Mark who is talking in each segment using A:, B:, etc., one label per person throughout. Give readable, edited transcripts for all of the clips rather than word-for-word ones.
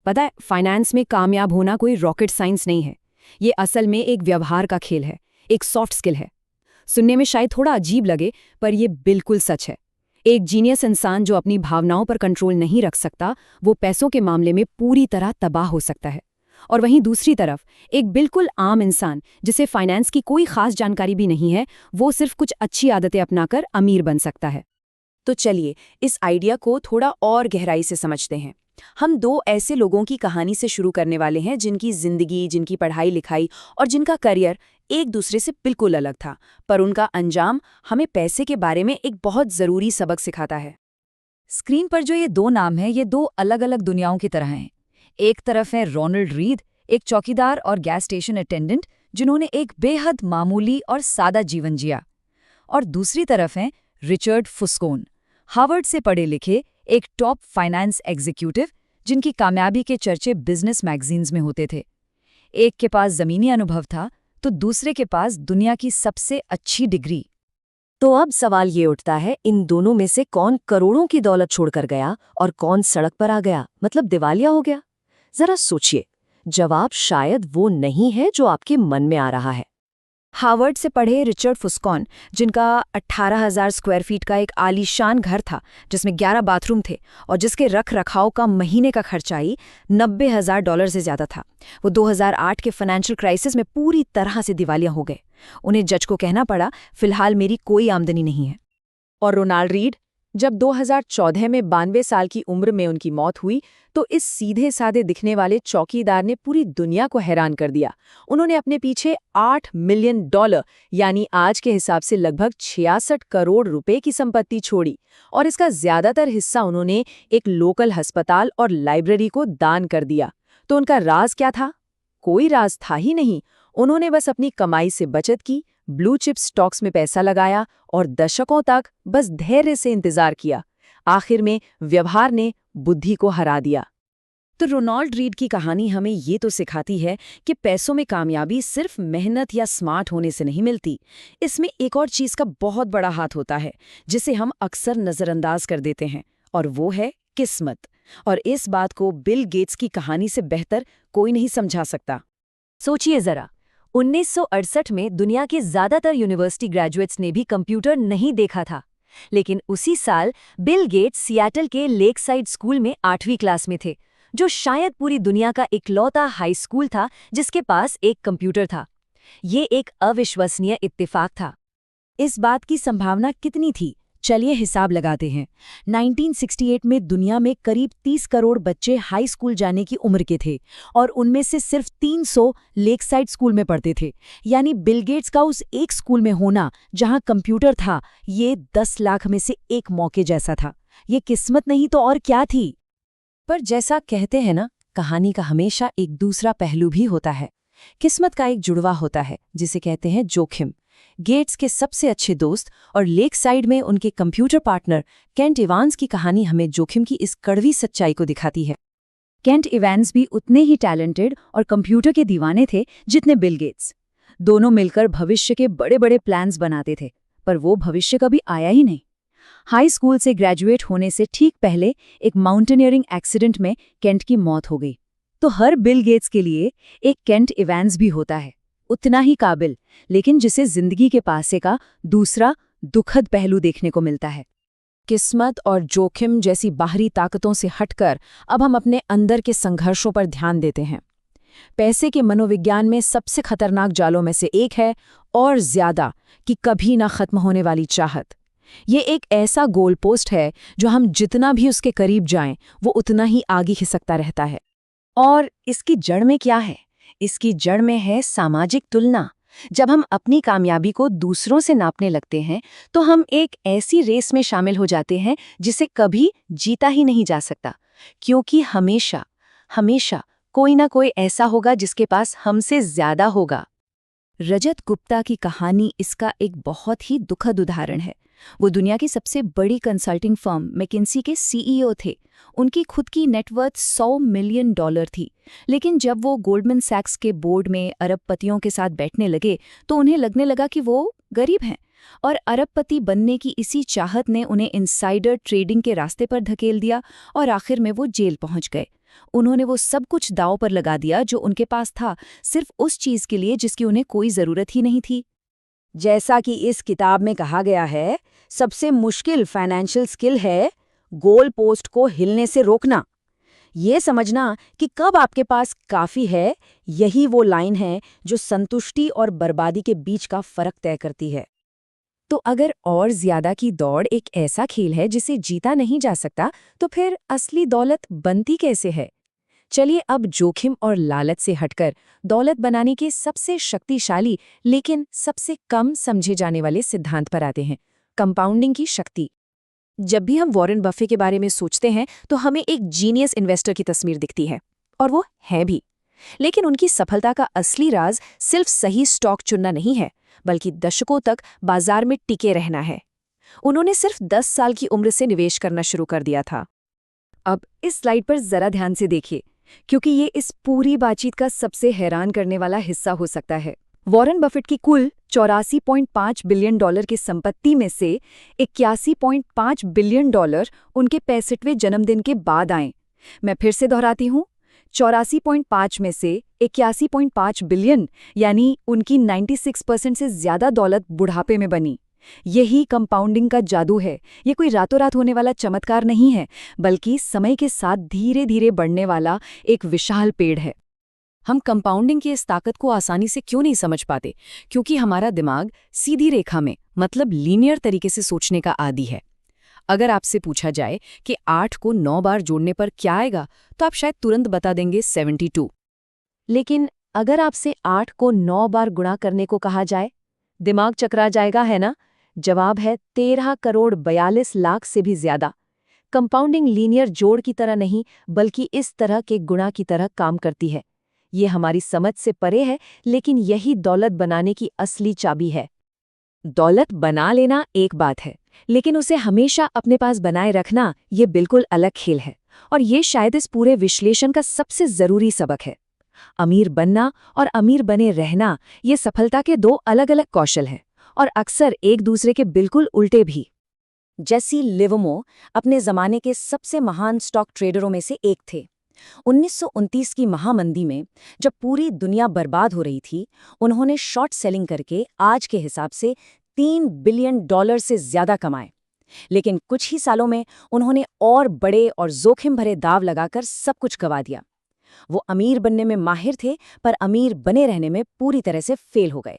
A: पता है, फाइनेंस में कामयाब होना कोई रॉकेट साइंस नहीं है। ये असल में एक व्यवहार का खेल है, एक सॉफ्ट स्किल है। सुनने में शायद थोड़ा अजीब लगे, पर यह बिल्कुल सच है। एक जीनियस इंसान जो अपनी भावनाओं पर कंट्रोल नहीं रख सकता, वो पैसों के मामले में पूरी तरह तबाह हो सकता है। और वहीं दूसरी तरफ एक बिल्कुल आम इंसान जिसे फाइनेंस की कोई खास जानकारी भी नहीं है, वो सिर्फ कुछ अच्छी आदतें अपनाकर अमीर बन सकता है।
B: तो चलिए इस आइडिया को थोड़ा और गहराई से समझते हैं। हम दो ऐसे लोगों की कहानी से शुरू करने वाले हैं जिनकी जिंदगी, जिनकी पढ़ाई लिखाई और जिनका करियर एक दूसरे से बिल्कुल अलग था, पर उनका अंजाम हमें पैसे के बारे में एक बहुत ज़रूरी सबक सिखाता है।
C: स्क्रीन पर जो ये दो नाम हैं, ये दो अलग अलग दुनियाओं की तरह हैं। एक तरफ है रोनाल्ड रीड, एक चौकीदार और गैस स्टेशन अटेंडेंट जिन्होंने एक बेहद मामूली और सादा जीवन जिया। और दूसरी तरफ हैं रिचर्ड फुस्कोन, हार्वर्ड से पढ़े लिखे एक टॉप फाइनेंस एग्जीक्यूटिव जिनकी कामयाबी के चर्चे बिजनेस मैगजीन्स में होते थे। एक के पास ज़मीनी अनुभव था तो दूसरे के पास दुनिया की सबसे अच्छी डिग्री।
B: तो अब सवाल ये उठता है, इन दोनों में से कौन करोड़ों की दौलत छोड़कर गया और कौन सड़क पर आ गया, मतलब दिवालिया हो गया? जरा सोचिए, जवाब शायद वो नहीं है जो आपके मन में आ रहा है।
A: हार्वर्ड से पढ़े रिचर्ड फुस्कॉन, जिनका 18,000 स्क्वायर फीट का एक आलीशान घर था जिसमें 11 बाथरूम थे और जिसके रख रखाव का महीने का खर्चा ही $90,000 से ज़्यादा था, वो 2008 के फाइनेंशियल क्राइसिस में पूरी तरह से दिवालिया हो गए। उन्हें जज को कहना पड़ा, फिलहाल मेरी कोई आमदनी नहीं है।
B: और रोनाल्ड रीड, जब 2014 में 92 साल की उम्र में उनकी मौत हुई तो इस सीधे साधे दिखने वाले चौकीदार ने पूरी दुनिया को हैरान कर दिया। उन्होंने अपने पीछे $8 मिलियन यानी आज के हिसाब से लगभग 66 करोड़ रुपए की संपत्ति छोड़ी, और इसका ज्यादातर हिस्सा उन्होंने एक लोकल अस्पताल और लाइब्रेरी को दान कर दिया। तो उनका राज क्या था? कोई राज था ही नहीं। उन्होंने बस अपनी कमाई से बचत की, ब्लू चिप स्टॉक्स में पैसा लगाया और दशकों तक बस धैर्य से इंतजार किया। आखिर में व्यवहार ने बुद्धि को हरा दिया।
A: तो रोनाल्ड रीड की कहानी हमें ये तो सिखाती है कि पैसों में कामयाबी सिर्फ मेहनत या स्मार्ट होने से नहीं मिलती। इसमें एक और चीज़ का बहुत बड़ा हाथ होता है जिसे हम अक्सर नज़रअंदाज कर देते हैं, और वो है किस्मत। और इस बात को बिल गेट्स की कहानी से बेहतर कोई नहीं समझा सकता।
C: सोचिए जरा, 1968 में दुनिया के ज़्यादातर यूनिवर्सिटी ग्रेजुएट्स ने भी कंप्यूटर नहीं देखा था, लेकिन उसी साल बिल गेट्स सियाटल के लेक साइड स्कूल में 8वीं क्लास में थे, जो शायद पूरी दुनिया का इकलौता हाई स्कूल था जिसके पास एक कंप्यूटर था। ये एक अविश्वसनीय इत्तेफाक था।
A: इस बात की संभावना कितनी थी? चलिए हिसाब लगाते हैं। 1968 में दुनिया में करीब 30 करोड़ बच्चे हाई स्कूल जाने की उम्र के थे और उनमें से सिर्फ 300 लेक साइड स्कूल में पढ़ते थे। यानी बिल गेट्स का उस एक स्कूल में होना जहां कंप्यूटर था, ये 10 लाख में से एक मौके जैसा था। ये किस्मत नहीं तो और क्या थी?
B: पर जैसा कहते हैं ना, कहानी का हमेशा एक दूसरा पहलू भी होता है। किस्मत का एक जुड़वा होता है जिसे कहते हैं जोखिम। गेट्स के सबसे अच्छे दोस्त और लेक साइड में उनके कंप्यूटर पार्टनर केंट इवांस की कहानी हमें जोखिम की इस कड़वी सच्चाई को दिखाती है।
C: केंट इवांस भी उतने ही टैलेंटेड और कंप्यूटर के दीवाने थे जितने बिल गेट्स। दोनों मिलकर भविष्य के बड़े बड़े प्लान्स बनाते थे, पर वो भविष्य कभी आया ही नहीं। हाई स्कूल से ग्रेजुएट होने से ठीक पहले एक माउंटेनियरिंग एक्सीडेंट में केंट की मौत हो गई। तो हर बिल गेट्स के लिए एक केंट इवांस भी होता है, उतना ही काबिल, लेकिन जिसे जिंदगी के पासे का दूसरा दुखद पहलू देखने को मिलता है।
A: किस्मत और जोखिम जैसी बाहरी ताकतों से हटकर अब हम अपने अंदर के संघर्षों पर ध्यान देते हैं। पैसे के मनोविज्ञान में सबसे खतरनाक जालों में से एक है और ज्यादा कि कभी ना खत्म होने वाली चाहत। ये एक ऐसा गोल पोस्ट है जो हम जितना भी उसके करीब जाएं, वो उतना ही आगे खिसकता रहता है।
B: और इसकी जड़ में क्या है? इसकी जड़ में है सामाजिक तुलना। जब हम अपनी कामयाबी को दूसरों से नापने लगते हैं तो हम एक ऐसी रेस में शामिल हो जाते हैं जिसे कभी जीता ही नहीं जा सकता, क्योंकि हमेशा हमेशा कोई ना कोई ऐसा होगा जिसके पास हमसे ज्यादा होगा।
A: रजत गुप्ता की कहानी इसका एक बहुत ही दुखद उदाहरण है। वो दुनिया की सबसे बड़ी कंसल्टिंग फर्म मैकिन्सी के सीईओ थे। उनकी खुद की नेटवर्थ $100 मिलियन थी, लेकिन जब वो गोल्डमैन सैक्स के बोर्ड में अरबपतियों के साथ बैठने लगे तो उन्हें लगने लगा कि वो गरीब हैं, और अरबपति बनने की इसी चाहत ने उन्हें इनसाइडर ट्रेडिंग के रास्ते पर धकेल दिया और आखिर में वो जेल पहुंच गए।
C: उन्होंने वो सब कुछ दांव पर लगा दिया जो उनके पास था, सिर्फ उस चीज के लिए जिसकी उन्हें कोई जरूरत ही नहीं थी।
B: जैसा कि इस किताब में कहा गया है, सबसे मुश्किल फाइनेंशियल स्किल है गोल पोस्ट को हिलने से रोकना। ये समझना कि कब आपके पास काफी है, यही वो लाइन है जो संतुष्टि और बर्बादी के बीच का फर्क तय करती है। तो अगर और ज्यादा की दौड़ एक ऐसा खेल है जिसे जीता नहीं जा सकता, तो फिर असली दौलत बनती कैसे है? चलिए अब जोखिम और लालच से हटकर दौलत बनाने के सबसे शक्तिशाली लेकिन सबसे कम समझे जाने वाले सिद्धांत पर आते हैं, कंपाउंडिंग की शक्ति। जब भी हम वॉरेन बफे के बारे में सोचते हैं तो हमें एक जीनियस इन्वेस्टर की तस्वीर दिखती है, और वो है भी। लेकिन उनकी सफलता का असली राज सिर्फ सही स्टॉक चुनना नहीं है, बल्कि दशकों तक बाजार में टिके रहना है। उन्होंने सिर्फ 10 साल की उम्र से निवेश करना शुरू कर दिया था।
A: अब इस स्लाइड पर जरा ध्यान से देखिए, क्योंकि ये इस पूरी बातचीत का सबसे हैरान करने वाला हिस्सा हो सकता है। वॉरेन बफेट की कुल 84.5 बिलियन डॉलर की संपत्ति में से 81.5 बिलियन डॉलर उनके 65वें जन्मदिन के बाद आए। मैं फिर से दोहराती हूँ, 84.5 में से 81.5 बिलियन, यानी उनकी 96% से ज्यादा दौलत बुढ़ापे में बनी। यही कंपाउंडिंग का जादू है। ये कोई रातों रात होने वाला चमत्कार नहीं है, बल्कि समय के साथ धीरे धीरे बढ़ने वाला एक विशाल पेड़ है।
C: हम कंपाउंडिंग की इस ताकत को आसानी से क्यों नहीं समझ पाते? क्योंकि हमारा दिमाग सीधी रेखा में, मतलब लीनियर तरीके से सोचने का आदी है। अगर आपसे पूछा जाए कि 8 को 9 बार जोड़ने पर क्या आएगा, तो आप शायद तुरंत बता देंगे 72।
B: लेकिन अगर आपसे 8 को 9 बार गुणा करने को कहा जाए, दिमाग चकरा जाएगा, है ना? जवाब है 13 करोड़ 42 लाख से भी ज्यादा। कंपाउंडिंग लीनियर जोड़ की तरह नहीं, बल्कि इस तरह के गुणा की तरह काम करती है। ये हमारी समझ से परे है, लेकिन यही दौलत बनाने की असली चाबी है। दौलत बना लेना एक बात है, लेकिन उसे हमेशा अपने पास बनाए रखना ये बिल्कुल अलग खेल है। और ये शायद इस पूरे विश्लेषण का सबसे जरूरी सबक है। अमीर बनना और अमीर बने रहना ये सफलता के दो अलग अलग कौशल हैं, और अक्सर एक दूसरे के बिल्कुल उल्टे भी। जेसी लिवरमोर अपने जमाने के सबसे महान स्टॉक ट्रेडरों में से एक थे। 1929 की महामंदी में, जब पूरी दुनिया बर्बाद हो रही थी, उन्होंने शॉर्ट सेलिंग करके आज के हिसाब से $3 बिलियन से ज्यादा कमाए। लेकिन कुछ ही सालों में उन्होंने और बड़े और जोखिम भरे दाव लगाकर सब कुछ गंवा दिया। वो अमीर बनने में माहिर थे, पर अमीर बने रहने में पूरी तरह से फेल हो गए।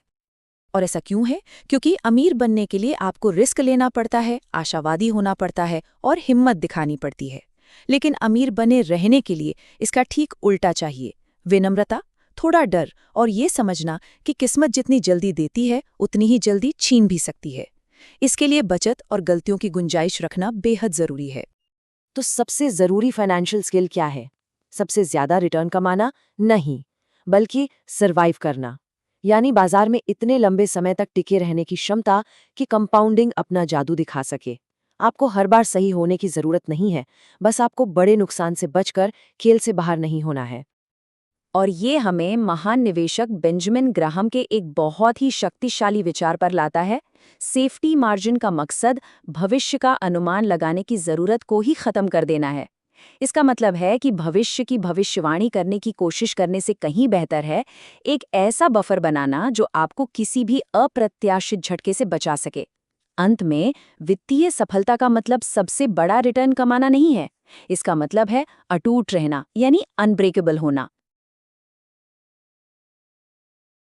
C: और ऐसा क्यों है? क्योंकि अमीर बनने के लिए आपको रिस्क लेना पड़ता है, आशावादी होना पड़ता है और हिम्मत दिखानी पड़ती है। लेकिन अमीर बने रहने के लिए इसका ठीक उल्टा चाहिए, विनम्रता, थोड़ा डर और ये समझना कि किस्मत जितनी जल्दी देती है उतनी ही जल्दी छीन भी सकती है। इसके लिए बचत और गलतियों की गुंजाइश रखना बेहद जरूरी है।
B: तो सबसे जरूरी फाइनेंशियल स्किल क्या है? सबसे ज्यादा रिटर्न कमाना नहीं, बल्कि सर्वाइव करना, यानी बाजार में इतने लंबे समय तक टिके रहने की क्षमता कि कंपाउंडिंग अपना जादू दिखा सके। आपको हर बार सही होने की जरूरत नहीं है, बस आपको बड़े नुकसान से बचकर खेल से बाहर नहीं होना है। और ये हमें महान निवेशक बेंजामिन ग्राहम के एक बहुत ही शक्तिशाली विचार पर लाता है। सेफ्टी मार्जिन का मकसद भविष्य का अनुमान लगाने की जरूरत को ही खत्म कर देना है। इसका मतलब है कि भविष्य की भविष्यवाणी करने की कोशिश करने से कहीं बेहतर है एक ऐसा बफर बनाना जो आपको किसी भी अप्रत्याशित झटके से बचा सके। अंत में वित्तीय सफलता का मतलब सबसे बड़ा रिटर्न कमाना नहीं है, इसका मतलब है अटूट रहना, यानी अनब्रेकेबल होना।